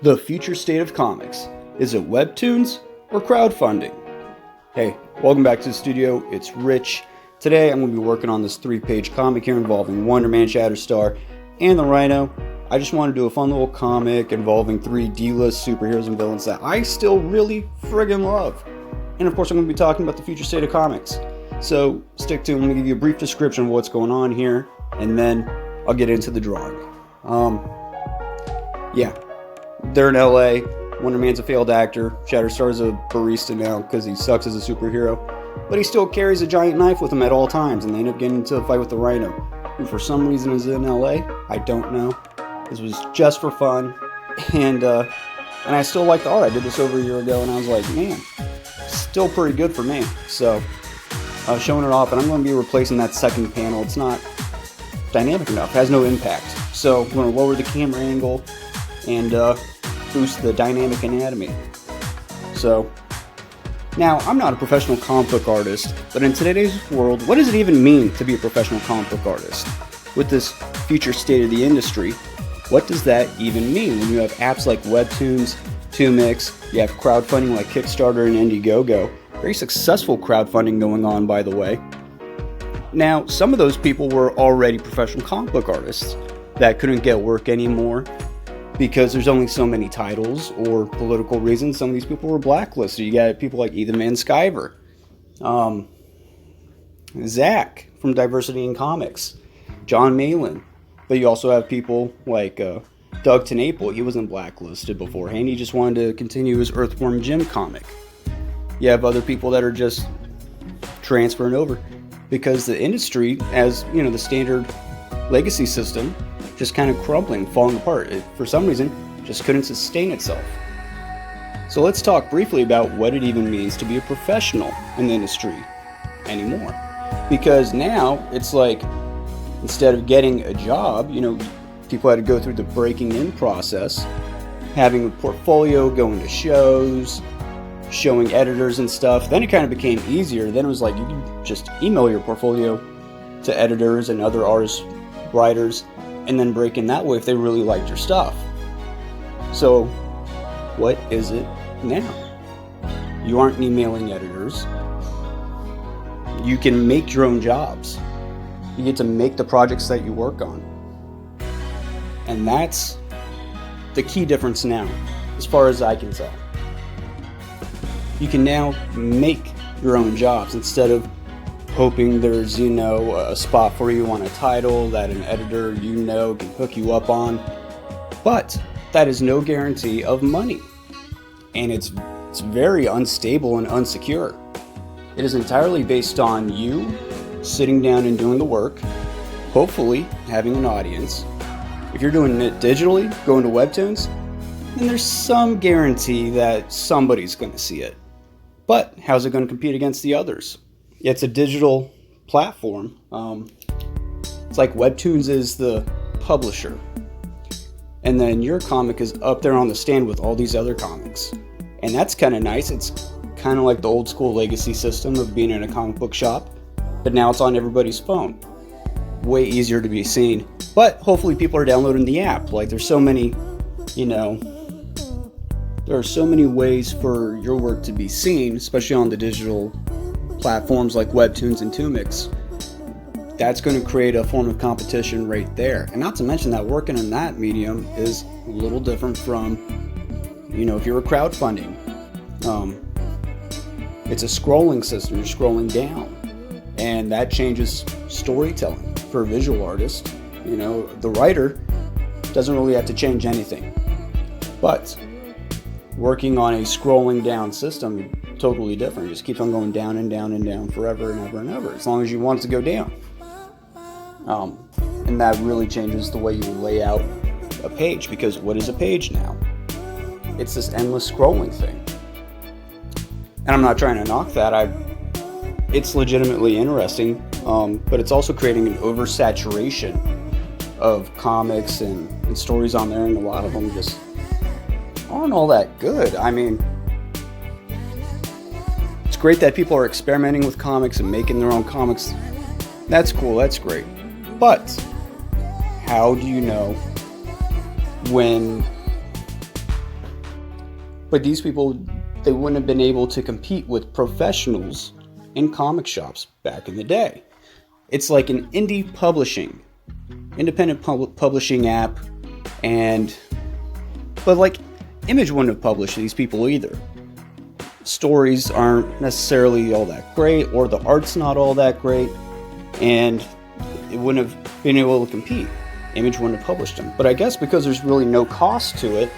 The future state of comics. Is it Webtoons or crowdfunding? Hey, welcome back to the studio. It's Rich. Today I'm going to be working on this 3-page comic here involving Wonder Man, Shatterstar, and the Rhino. I just want to do a fun little comic involving 3 D-list superheroes and villains that I still really friggin' love. And of course I'm going to be talking about the future state of comics. So stick tuned. I'm going to give you a brief description of what's going on here, and then I'll get into the drawing. They're in LA. Wonder Man's a failed actor. Shatterstar's a barista now because he sucks as a superhero. But he still carries a giant knife with him at all times, and they end up getting into a fight with the Rhino, who for some reason is in LA. I don't know. This was just for fun. And I still like the art. I did this over a year ago, and I was like, man, still pretty good for me. So, showing it off, and I'm going to be replacing that second panel. It's not dynamic enough. It has no impact. So, I'm going to lower the camera angle and boost the dynamic anatomy. So, now, I'm not a professional comic book artist, but in today's world, what does it even mean to be a professional comic book artist? With this future state of the industry, what does that even mean when you have apps like Webtoons, Comics, you have crowdfunding like Kickstarter and Indiegogo, very successful crowdfunding going on, by the way. Now, some of those people were already professional comic book artists that couldn't get work anymore because there's only so many titles, or political reasons. Some of these people were blacklisted. You got people like Ethan Van Sciver, Zach from Diversity in Comics, John Malin. But you also have people like Doug TenNapel. He wasn't blacklisted beforehand. He just wanted to continue his Earthworm Jim comic. You have other people that are just transferring over because the industry, as you know, the standard legacy system, just kind of crumbling, falling apart. It, for some reason, just couldn't sustain itself. So let's talk briefly about what it even means to be a professional in the industry anymore. Because now, it's like, instead of getting a job, you know, people had to go through the breaking in process, having a portfolio, going to shows, showing editors and stuff. Then it kind of became easier. Then it was like, you could just email your portfolio to editors and other artists, writers, and then break in that way if they really liked your stuff. So, what is it now? You aren't emailing editors. You can make your own jobs. You get to make the projects that you work on. And that's the key difference now, as far as I can tell. You can now make your own jobs instead of hoping there's, you know, a spot for you on a title that an editor, you know, can hook you up on. But that is no guarantee of money. And it's very unstable and unsecure. It is entirely based on you sitting down and doing the work, hopefully having an audience. If you're doing it digitally, going to Webtoons, then there's some guarantee that somebody's going to see it. But how's it going to compete against the others? It's a digital platform. It's like Webtoons is the publisher, and then your comic is up there on the stand with all these other comics. And that's kind of nice. It's kind of like the old school legacy system of being in a comic book shop, but now it's on everybody's phone. Way easier to be seen. But hopefully people are downloading the app. Like, there's so many, you know, there are so many ways for your work to be seen, especially on the digital platforms like Webtoons and Comics. That's going to create a form of competition right there. And not to mention that working in that medium is a little different from, you know, if you're a crowdfunding. It's a scrolling system. You're scrolling down. And that changes storytelling for a visual artist. You know, the writer doesn't really have to change anything. But working on a scrolling down system, totally different. It just keeps on going down and down and down forever and ever and ever, as long as you want it to go down. And that really changes the way you lay out a page, because what is a page now? It's this endless scrolling thing. And I'm not trying to knock that. It's legitimately interesting, but it's also creating an oversaturation of comics and stories on there, and a lot of them just aren't all that good. I mean, it's great that people are experimenting with comics and making their own comics. That's cool, that's great. But how do you know when But these people, they wouldn't have been able to compete with professionals in comic shops back in the day. It's like an indie publishing, independent publishing app, but like Image wouldn't have published these people either. Stories aren't necessarily all that great, or the art's not all that great, and it wouldn't have been able to compete. Image wouldn't have published them. But I guess because there's really no cost to it,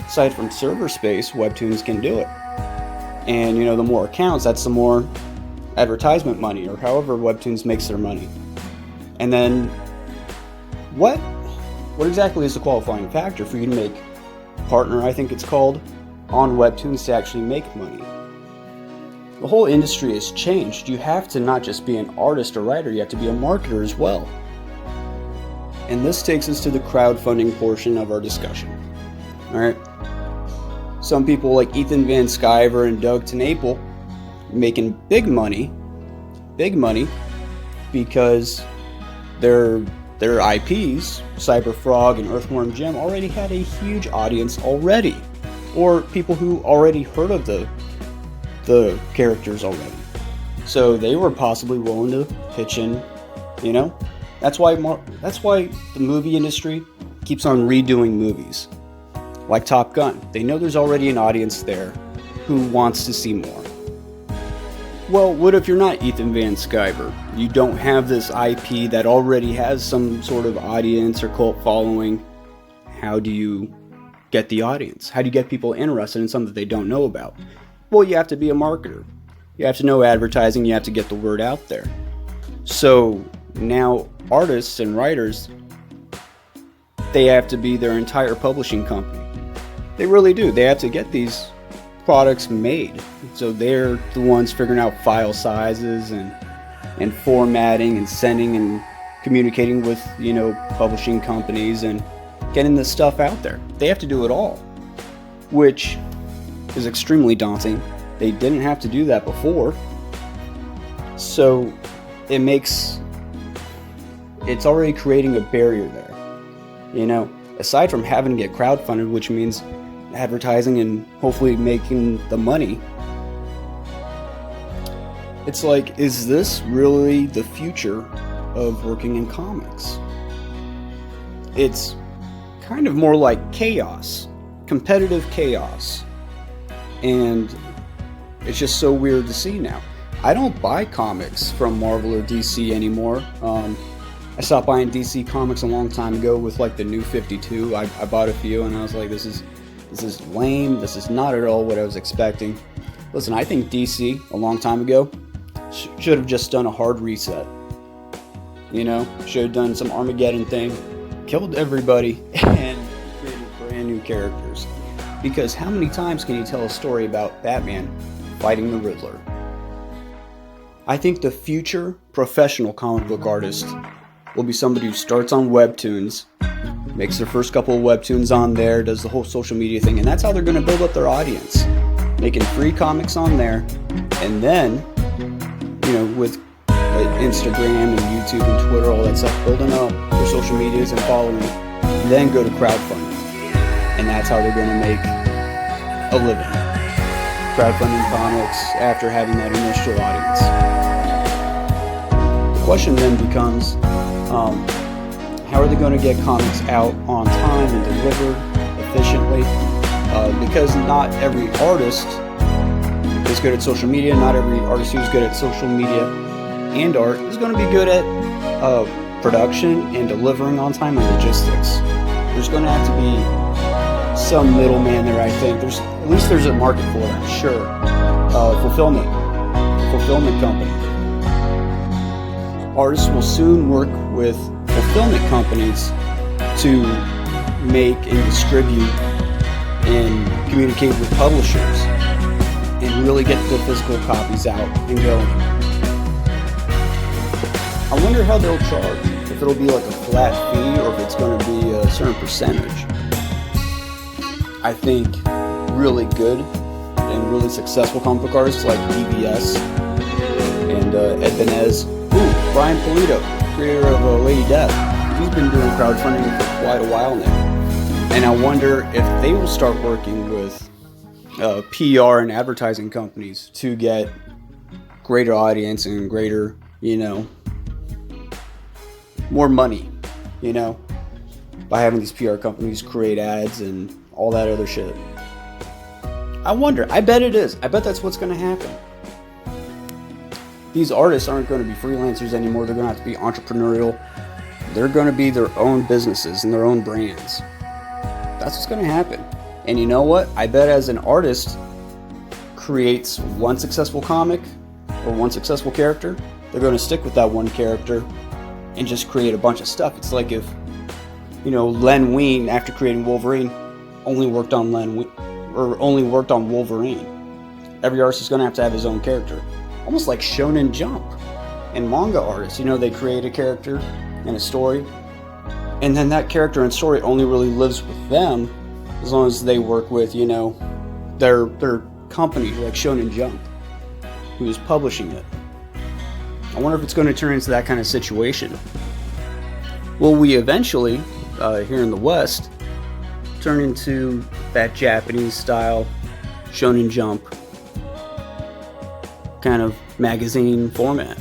aside from server space, Webtoons can do it. And you know, the more accounts, that's the more advertisement money, or however Webtoons makes their money. And then what exactly is the qualifying factor for you to make partner, I think it's called, on Webtoons to actually make money? The whole industry has changed. You have to not just be an artist or writer, you have to be a marketer as well. And this takes us to the crowdfunding portion of our discussion. Alright? Some people like Ethan Van Sciver and Doug TenNapel making big money because their IPs, Cyberfrog and Earthworm Jim, already had a huge audience already, or people who already heard of the characters already. So they were possibly willing to pitch in, you know? That's why the movie industry keeps on redoing movies. Like Top Gun. They know there's already an audience there who wants to see more. Well, what if you're not Ethan Van Sciver? You don't have this IP that already has some sort of audience or cult following. How do you get the audience? How do you get people interested in something that they don't know about? Well, you have to be a marketer. You have to know advertising. You have to get the word out there. So now artists and writers, they have to be their entire publishing company. They really do. They have to get these products made. So they're the ones figuring out file sizes and formatting and sending and communicating with, you know, publishing companies and getting this stuff out there. They have to do it all, which is extremely daunting. They didn't have to do that before. So it's already creating a barrier there. You know, aside from having to get crowdfunded, which means advertising and hopefully making the money, it's like, is this really the future of working in comics? It's kind of more like chaos, competitive chaos, and it's just so weird to see now. I don't buy comics from Marvel or DC anymore. I stopped buying DC comics a long time ago with like the New 52. I bought a few and I was like, this is lame. This is not at all what I was expecting. Listen, I think DC a long time ago should have just done a hard reset. You know, should have done some Armageddon thing, killed everybody, and created brand new characters. Because how many times can you tell a story about Batman fighting the Riddler? I think the future professional comic book artist will be somebody who starts on Webtoons, makes their first couple of Webtoons on there, does the whole social media thing, and that's how they're going to build up their audience. Making free comics on there, and then, you know, with Instagram and YouTube and Twitter, all that stuff, building up their social medias and following, then go to crowdfunding. And that's how they're going to make a living. Crowdfunding comics after having that initial audience. The question then becomes, how are they going to get comics out on time and delivered efficiently? Because not every artist is good at social media. Not every artist who's good at social media and art is going to be good at production and delivering on time and logistics. There's going to have to be some middleman there, I think. At least there's a market for it, I'm sure. Fulfillment company. Artists will soon work with fulfillment companies to make and distribute and communicate with publishers and really get the physical copies out and going. I wonder how they'll charge. If it'll be like a flat fee or if it's going to be a certain percentage. I think really good and really successful comic book artists like EVS and Ed Benez. Brian Pulido, creator of Lady Death. He's been doing crowdfunding for quite a while now. And I wonder if they will start working with PR and advertising companies to get greater audience and greater, more money, by having these PR companies create ads and all that other shit. I wonder, I bet it is. I bet that's what's going to happen. These artists aren't going to be freelancers anymore. They're going to have to be entrepreneurial. They're going to be their own businesses and their own brands. That's what's going to happen. And you know what? I bet as an artist creates one successful comic or one successful character, they're going to stick with that one character and just create a bunch of stuff. It's like if, Len Wein, after creating Wolverine, only worked on Wolverine. Every artist is going to have his own character. Almost like Shonen Jump and manga artists. They create a character and a story, and then that character and story only really lives with them as long as they work with, their company, like Shonen Jump, who is publishing it. I wonder if it's going to turn into that kind of situation. Will we eventually, here in the West, turn into that Japanese style Shonen Jump kind of magazine format?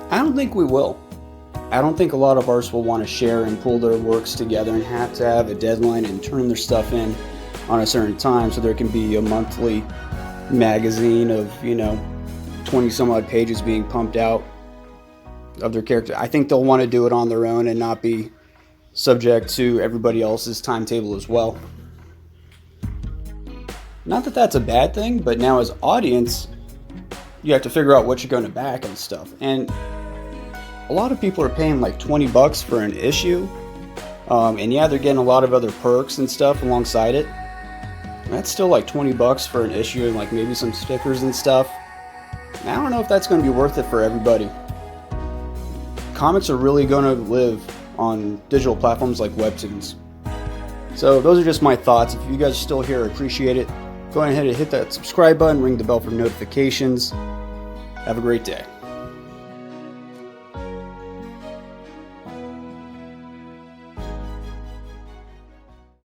I don't think we will. I don't think a lot of artists will want to share and pull their works together and have to have a deadline and turn their stuff in on a certain time so there can be a monthly magazine of, 20 some odd pages being pumped out of their character. I think they'll want to do it on their own and not be subject to everybody else's timetable as well. Not that that's a bad thing, but now as audience, you have to figure out what you're going to back and stuff. And a lot of people are paying like $20 for an issue. And yeah, they're getting a lot of other perks and stuff alongside it. That's still like $20 for an issue and like maybe some stickers and stuff. And I don't know if that's going to be worth it for everybody. Comics are really going to live on digital platforms like Webtoons. So those are just my thoughts. If you guys are still here, I appreciate it. Go ahead and hit that subscribe button, ring the bell for notifications. Have a great day.